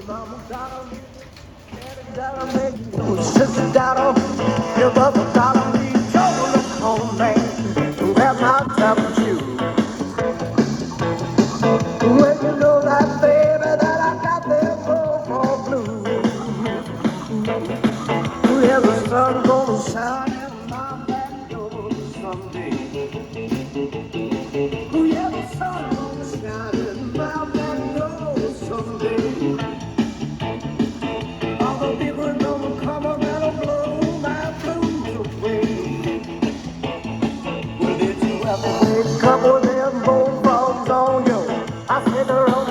mama got 'em, daddy got 'em, and your sister got 'em, your brother got 'em, the telephone man who have my top shoe. Well, you know that, baby, that I got them for blue. Yeah, the sun gonna shine in my back door someday. Oh, yeah, the sun gonna shine in my back door someday. All the people gonna come up and blow my blues away. Well, did you ever wake up with them bullfrogs on you? I said they're on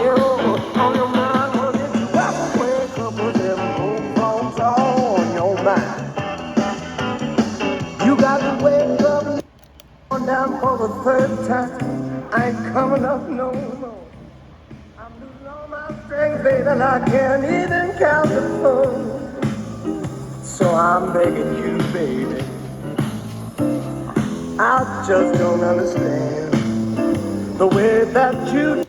your mind. Well, did you ever wake up with them bullfrogs on your mind? You got to wake up and down for the third time. I ain't coming up no more. I'm losing all my strength, baby, and I can't even count the phone. So I'm begging you, baby, I just don't understand the way that you